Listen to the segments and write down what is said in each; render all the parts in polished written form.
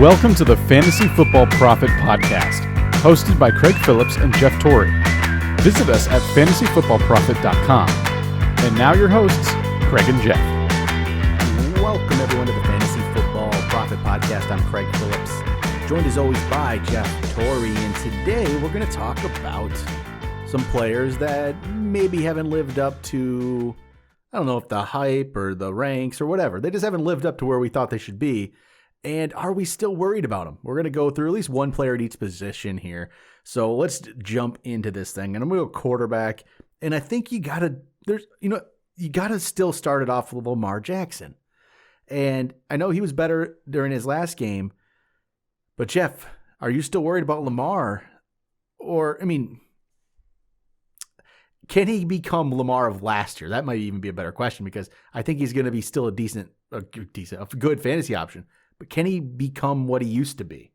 Welcome to the Fantasy Football Prophet Podcast, hosted by Craig Phillips and Jeff Torrey. Visit us at fantasyfootballprophet.com. And now your hosts, Craig and Jeff. Welcome everyone to the Fantasy Football Prophet Podcast. I'm Craig Phillips, joined as always by Jeff Torrey. And today we're going to talk about some players that maybe haven't lived up to, I don't know if the hype or the ranks or whatever. They just haven't lived up to where we thought they should be. And are we still worried about them? We're going to go through at least one player at each position here. So let's jump into this thing. And I'm going to go quarterback. And I think you got to still start it off with Lamar Jackson. And I know he was better during his last game. But Jeff, are you still worried about Lamar? Or, can he become Lamar of last year? That might even be a better question because I think he's going to be still a good fantasy option. But can he become what he used to be?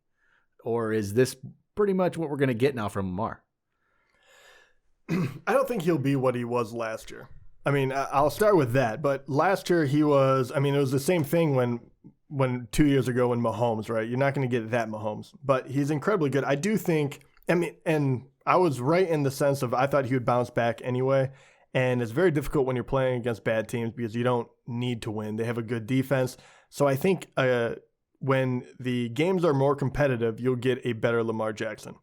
Or is this pretty much what we're going to get now from Lamar? I don't think he'll be what he was last year. I'll start with that. But last year he was, it was the same thing when 2 years ago when Mahomes, right? You're not going to get that Mahomes. But he's incredibly good. I do think, and I was right in the sense of I thought he would bounce back anyway. And it's very difficult when you're playing against bad teams because you don't need to win. They have a good defense. So I think when the games are more competitive, you'll get a better Lamar Jackson.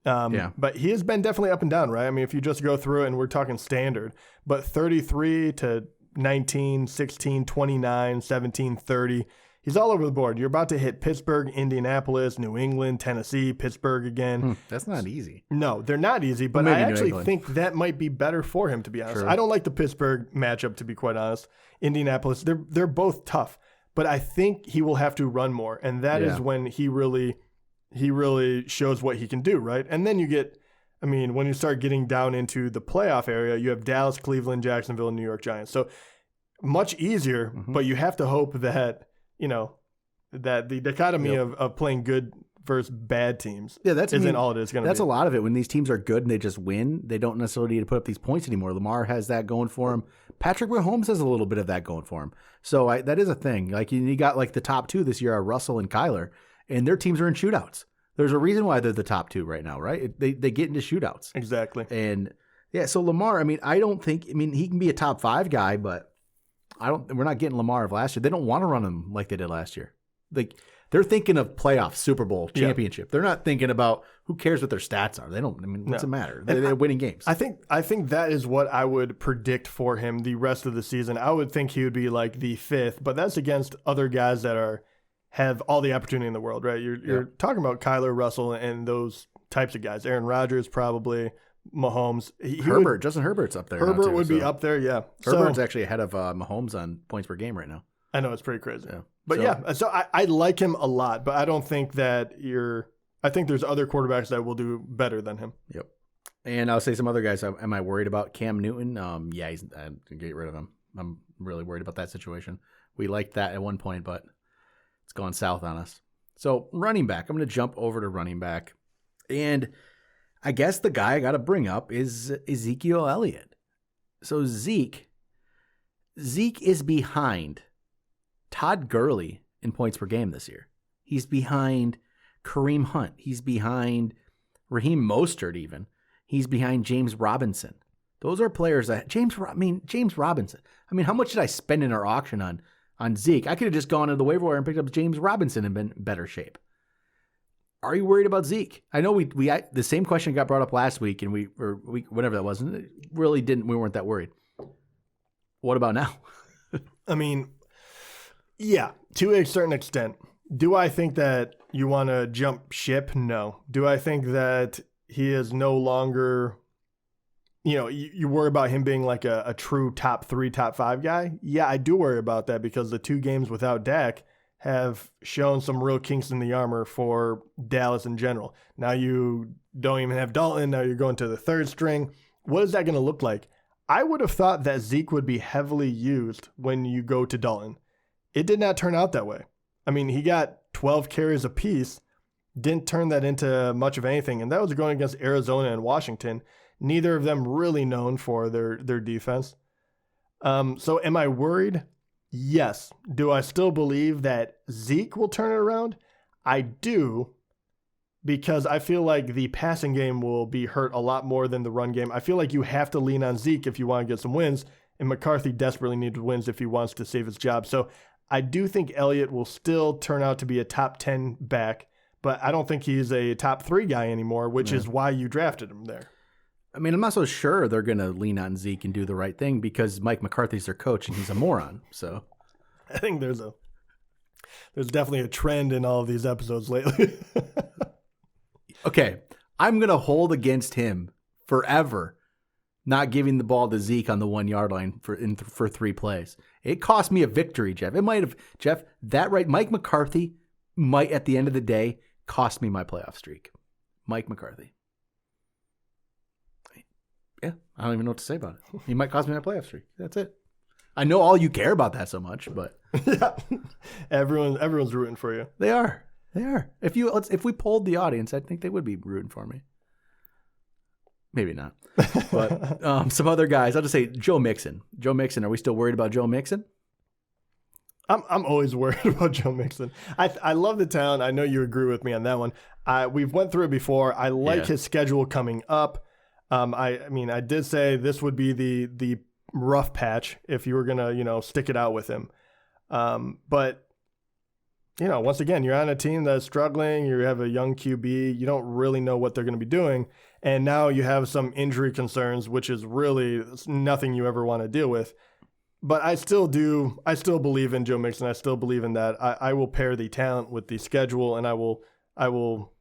But he has been definitely up and down, right? If you just go through it and we're talking standard, but 33 to 19, 16, 29, 17, 30. He's all over the board. You're about to hit Pittsburgh, Indianapolis, New England, Tennessee, Pittsburgh again. That's not easy. No, they're not easy, but I actually think that might be better for him, to be honest. Sure. I don't like the Pittsburgh matchup, to be quite honest. Indianapolis, they're both tough, but I think he will have to run more, and that is when he really shows what he can do, right? And then you get, when you start getting down into the playoff area, you have Dallas, Cleveland, Jacksonville, and New York Giants. So much easier, but you have to hope that that the dichotomy of playing good versus bad teams isn't all it is going to be. That's a lot of it. When these teams are good and they just win, they don't necessarily need to put up these points anymore. Lamar has that going for him. Patrick Mahomes has a little bit of that going for him. So that is a thing. Like you got like the top two this year are Russell and Kyler, and their teams are in shootouts. There's a reason why they're the top two right now, right? They get into shootouts. Exactly. And so Lamar, I don't think, he can be a top 5 guy, but we're not getting Lamar of last year. They don't want to run him like they did last year. Like they're thinking of playoffs, Super Bowl, championship. Yeah. They're not thinking about who cares what their stats are. They don't. What's it matter? They're winning games. I think that is what I would predict for him the rest of the season. I would think he would be like the 5th, but that's against other guys that have all the opportunity in the world, right? You're talking about Kyler, Russell, and those types of guys. Aaron Rodgers, probably Mahomes. Justin Herbert's up there. Herbert would be up there, yeah. Herbert's actually ahead of Mahomes on points per game right now. I know, it's pretty crazy. Yeah. But so I like him a lot, but I don't think that I think there's other quarterbacks that will do better than him. Yep. And I'll say some other guys. Am I worried about Cam Newton? I'm going to get rid of him. I'm really worried about that situation. We liked that at one point, but it's gone south on us. So running back, I'm going to jump over to running back. And I guess the guy I got to bring up is Ezekiel Elliott. So Zeke is behind Todd Gurley in points per game this year. He's behind Kareem Hunt. He's behind Raheem Mostert even. He's behind James Robinson. Those are players that James Robinson. How much did I spend in our auction on Zeke? I could have just gone to the waiver wire and picked up James Robinson and been in better shape. Are you worried about Zeke? I know we the same question got brought up last week and we whatever that was, and it really didn't. We weren't that worried. What about now? Yeah, to a certain extent. Do I think that you want to jump ship? No. Do I think that he is no longer, you worry about him being like a true top 3, top 5 guy? Yeah, I do worry about that because the 2 games without Dak have shown some real kinks in the armor for Dallas in general. Now you don't even have Dalton. Now you're going to the 3rd string. What is that going to look like? I would have thought that Zeke would be heavily used when you go to Dalton. It did not turn out that way. He got 12 carries apiece, didn't turn that into much of anything, and that was going against Arizona and Washington, neither of them really known for their defense. So am I worried? Yes. Do I still believe that Zeke will turn it around? I do, because I feel like the passing game will be hurt a lot more than the run game. I feel like you have to lean on Zeke if you want to get some wins, and McCarthy desperately needs wins if he wants to save his job. So I do think Elliott will still turn out to be a top 10 back, but I don't think he's a top 3 guy anymore, which is why you drafted him there. I mean, I'm not so sure they're going to lean on Zeke and do the right thing because Mike McCarthy's their coach and he's a moron. So I think there's definitely a trend in all of these episodes lately. Okay, I'm going to hold against him forever not giving the ball to Zeke on the 1 yard line for 3 plays. It cost me a victory, Jeff. It might have, Jeff, that right. Mike McCarthy might, at the end of the day, cost me my playoff streak. Mike McCarthy. Yeah, I don't even know what to say about it. He might cost me my playoff streak. That's it. I know all you care about that so much, but yeah, everyone's rooting for you. They are. If we polled the audience, I think they would be rooting for me. Maybe not. But some other guys, I'll just say Joe Mixon. Joe Mixon, are we still worried about Joe Mixon? I'm always worried about Joe Mixon. I love the talent. I know you agree with me on that one. We've went through it before. I like his schedule coming up. I mean, I did say this would be the rough patch if you were gonna, stick it out with him. But once again, you're on a team that's struggling. You have a young QB. You don't really know what they're going to be doing. And now you have some injury concerns, which is really nothing you ever want to deal with. But I still believe in Joe Mixon. I still believe in that. I will pair the talent with the schedule, and I will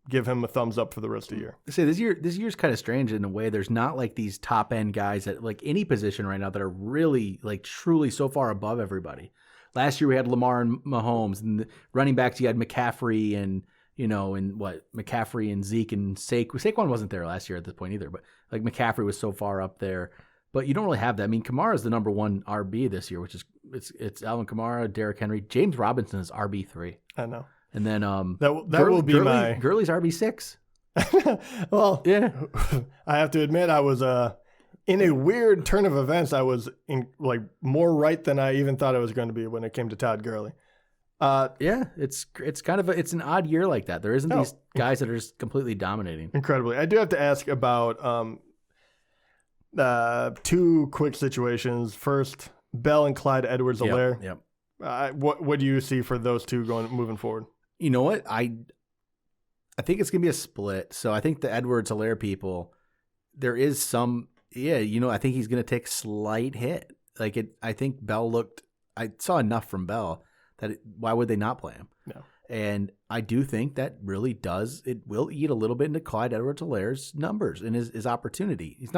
give him a thumbs up for the rest of the year. Say this year's kind of strange in a way. There's not like these top end guys at like any position right now that are really like truly so far above everybody. Last year we had Lamar and Mahomes, and the running backs you had McCaffrey and McCaffrey and Zeke and Saquon wasn't there last year at this point either, but like McCaffrey was so far up there. But you don't really have that. I mean, Kamara's the number 1 RB this year, which is it's Alvin Kamara, Derrick Henry, James Robinson is RB3. I know. And then that will be my Gurley's RB6. Well, yeah. I have to admit I was in a weird turn of events. I was more right than I even thought I was going to be when it came to Todd Gurley. Yeah, it's kind of it's an odd year like that. There isn't these guys that are just completely dominating. Incredibly. I do have to ask about 2 quick situations. First, Bell and Clyde Edwards-Helaire. Yep. What do you see for those two moving forward? You know what? I think it's gonna be a split. So I think the Edwards-Helaire people, there is some. Yeah, I think he's gonna take a slight hit. I think Bell I saw enough from Bell that why would they not play him? No. And I do think that really it will eat a little bit into Clyde Edwards-Helaire's numbers and his opportunity. His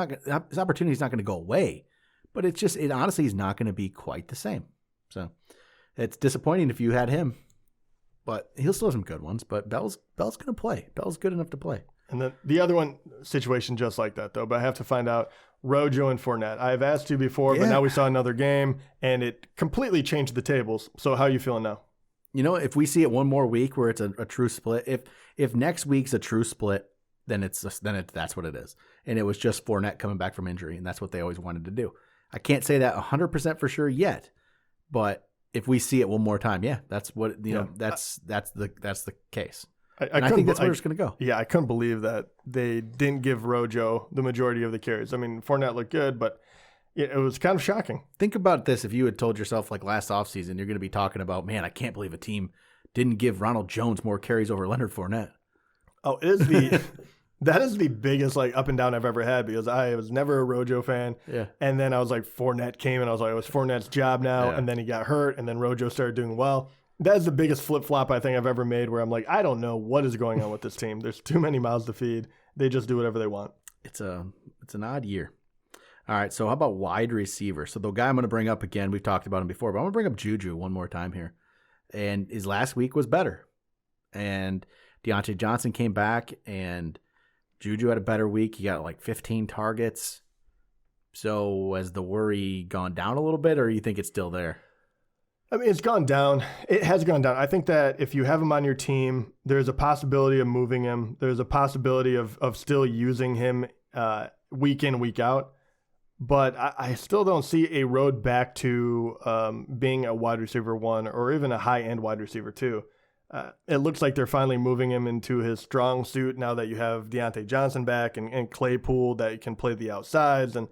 opportunity is not going to go away, but it honestly is not going to be quite the same. So it's disappointing if you had him, but he'll still have some good ones. But Bell's going to play. Bell's good enough to play. And then the other one situation just like that though, but I have to find out Rojo and Fournette. I've asked you before, but now we saw another game and it completely changed the tables. So how are you feeling now? If we see it one more week where it's a true split, if next week's a true split, then that's what it is. And it was just Fournette coming back from injury, and that's what they always wanted to do. I can't say that 100% for sure yet, but if we see it one more time, that's what that's the case. I think that's where it's going to go. Yeah, I couldn't believe that they didn't give Rojo the majority of the carries. I mean, Fournette looked good, but it was kind of shocking. Think about this. If you had told yourself like last offseason, you're going to be talking about, man, I can't believe a team didn't give Ronald Jones more carries over Leonard Fournette. Oh, that is the biggest up and down I've ever had because I was never a Rojo fan. Yeah. And then I was like, Fournette came and I was like, it was Fournette's job now. Yeah. And then he got hurt and then Rojo started doing well. That is the biggest flip-flop I think I've ever made where I'm like, I don't know what is going on with this team. There's too many mouths to feed. They just do whatever they want. It's an odd year. All right, so how about wide receiver? So the guy I'm going to bring up again, we've talked about him before, but I'm going to bring up Juju one more time here. And his last week was better. And Deontay Johnson came back, and Juju had a better week. He got 15 targets. So has the worry gone down a little bit, or you think it's still there? I mean, it's gone down. It has gone down. I think that if you have him on your team, there's a possibility of moving him. There's a possibility of still using him week in, week out. But I still don't see a road back to being a wide receiver 1 or even a high-end wide receiver 2. It looks like they're finally moving him into his strong suit now that you have Deontay Johnson back and Claypool that can play the outsides and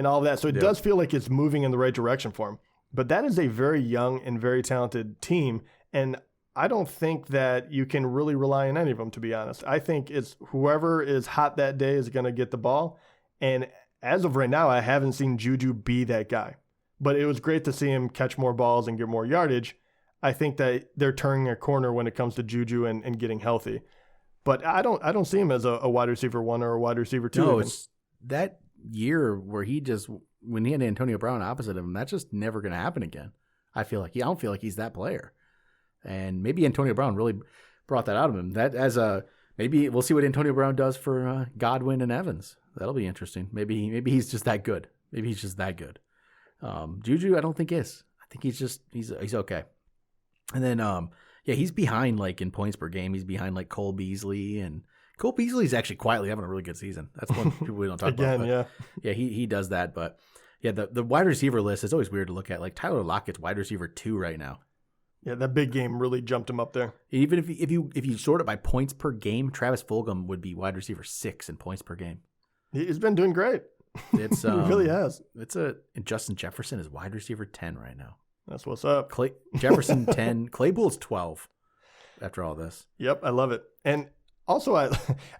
all of that. So it does feel like it's moving in the right direction for him. But that is a very young and very talented team. And I don't think that you can really rely on any of them, to be honest. I think it's whoever is hot that day is going to get the ball. And as of right now, I haven't seen Juju be that guy. But it was great to see him catch more balls and get more yardage. I think that they're turning a corner when it comes to Juju and getting healthy. But I don't see him as a wide receiver 1 or a wide receiver 2. No, it's that year where when he had Antonio Brown opposite of him, that's just never going to happen again. I don't feel like he's that player. And maybe Antonio Brown really brought that out of him. Maybe we'll see what Antonio Brown does for Godwin and Evans. That'll be interesting. Maybe he's just that good. Juju, I don't think is. I think he's okay. And then, he's behind like in points per game. He's behind like Cole Beasley, and Cole Beasley's actually quietly having a really good season. That's one people we don't talk about. But he does that. But yeah, the wide receiver list is always weird to look at. Like Tyler Lockett's wide receiver 2 right now. Yeah, that big game really jumped him up there. Even if you sort it by points per game, Travis Fulgham would be wide receiver 6 in points per game. He's been doing great. It's he really has. And Justin Jefferson is wide receiver 10 right now. That's what's up. Jefferson 10, Claypool's 12. After all this, yep, I love it. And also,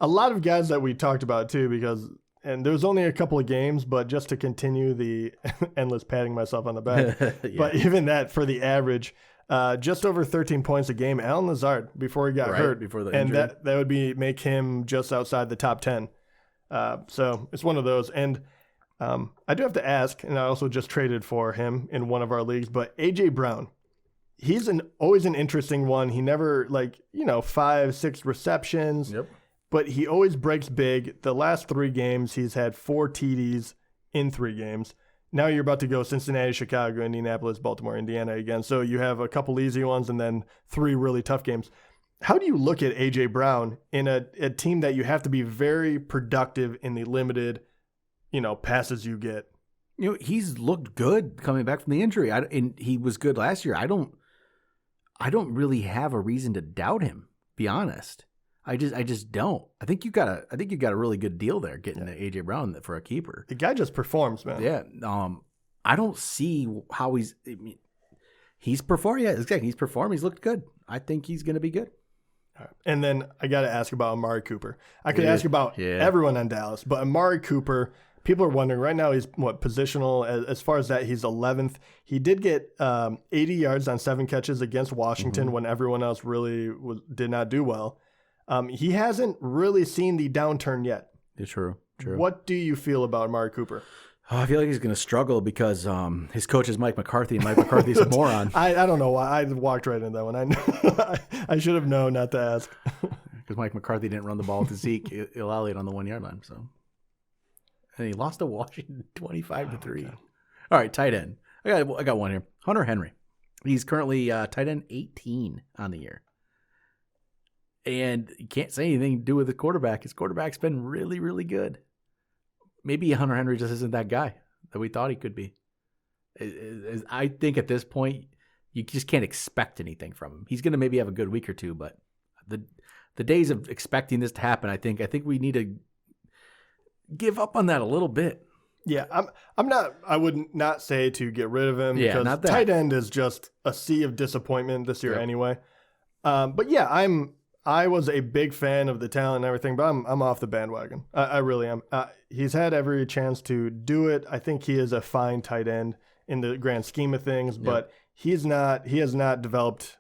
a lot of guys that we talked about too, and there was only a couple of games, but just to continue the endless patting myself on the back. But even that for the average. Just over 13 points a game, Allen Lazard, before he got hurt. Before the injury. And that would make him just outside the top 10. So it's one of those. And I do have to ask, and I also just traded for him in one of our leagues, but A.J. Brown, he's always an interesting one. He never 5-6 receptions, but he always breaks big. The last 3 games, he's had 4 TDs in 3 games. Now you're about to go Cincinnati, Chicago, Indianapolis, Baltimore, Indiana again. So you have a couple easy ones and then 3 really tough games. How do you look at A.J. Brown in a team that you have to be very productive in the limited, passes you get? He's looked good coming back from the injury. And he was good last year. I don't really have a reason to doubt him, be honest. I just don't. I think you got a really good deal there getting A.J. Brown for a keeper. The guy just performs, man. Yeah. I don't see how he's performed. Yeah, exactly. He's performed. He's looked good. I think he's going to be good. All right. And then I got to ask about Amari Cooper. I could ask about everyone on Dallas, but Amari Cooper, people are wondering right now he's positional as far as that. He's 11th. He did get 80 yards on 7 catches against Washington when everyone else really did not do well. He hasn't really seen the downturn yet. It's true. What do you feel about Amari Cooper? I feel like he's going to struggle because his coach is Mike McCarthy, and Mike McCarthy's a moron. I don't know why. I walked right into that one. I know. I should have known not to ask. Because Mike McCarthy didn't run the ball to Ezekiel Elliott on the 1-yard line. So, and he lost to Washington 25-3. Okay. All right, tight end. I got one here. Hunter Henry. He's currently tight end 18 on the year. And you can't say anything to do with the quarterback. His quarterback's been really, really good. Maybe Hunter Henry just isn't that guy that we thought he could be. I think at this point, you just can't expect anything from him. He's going to maybe have a good week or two, but the days of expecting this to happen, I think we need to give up on that a little bit. Yeah, I would not say to get rid of him because not that. Tight end is just a sea of disappointment this year anyway. But yeah, I was a big fan of the talent and everything, but I'm off the bandwagon. I really am. He's had every chance to do it. I think he is a fine tight end in the grand scheme of things, but he has not developed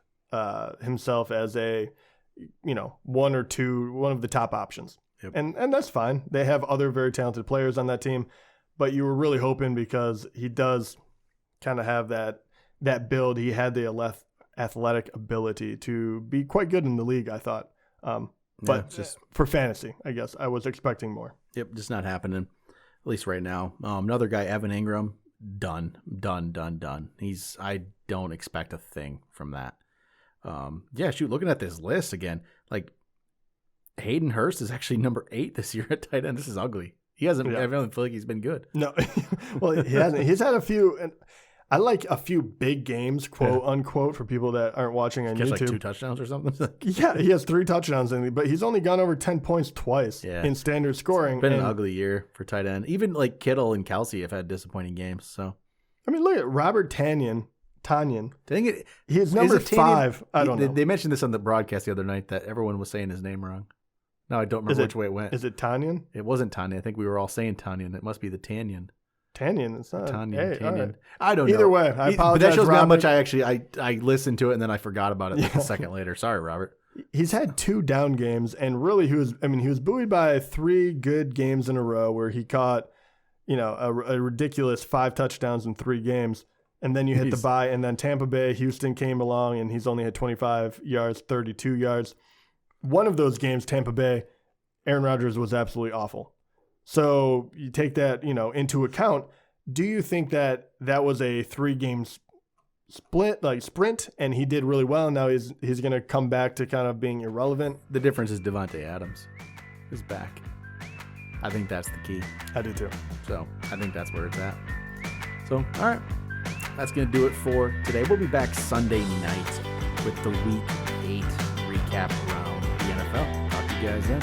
himself as a one of the top options. Yep. And that's fine. They have other very talented players on that team, but you were really hoping because he does kind of have that build. He had the athletic ability to be quite good in the league, I thought. But just for fantasy, I guess I was expecting more. Yep, just not happening, at least right now. Another guy, Evan Ingram, done. I don't expect a thing from that. Looking at this list again, like Hayden Hurst is actually number 8 this year at tight end. This is ugly. He hasn't. I don't feel like he's been good. No, well, he hasn't. He's had a few. And I like a few big games, quote unquote, for people that aren't watching on YouTube. Like 2 touchdowns or something. Yeah, he has 3 touchdowns, but he's only gone over 10 points twice in standard scoring. It's been an ugly year for tight end. Even like Kittle and Kelsey have had disappointing games. So, I mean, look at Robert Tanyan. He's number 5. I don't know. They mentioned this on the broadcast the other night that everyone was saying his name wrong. No, I don't remember which way it went. Is it Tanyan? It wasn't Tanyan. I think we were all saying Tanyan. It must be the Tanyan. Tanyan, it's not Tanyan. Right. I don't know. Either way, I apologize. But that shows Robert. how much I listened to it and then I forgot about it like a second later. Sorry, Robert. He's had 2 down games, and really he was buoyed by 3 good games in a row where he caught, a ridiculous 5 touchdowns in 3 games. And then you hit the bye, and then Tampa Bay, Houston came along, and he's only had 25 yards, 32 yards. One of those games, Tampa Bay, Aaron Rodgers was absolutely awful. So you take that, into account. Do you think that was a 3-game sprint, and he did really well, and now he's going to come back to kind of being irrelevant? The difference is Devontae Adams is back. I think that's the key. I do too. So I think that's where it's at. So, all right. That's going to do it for today. We'll be back Sunday night with the Week 8 recap around the NFL. Talk to you guys then.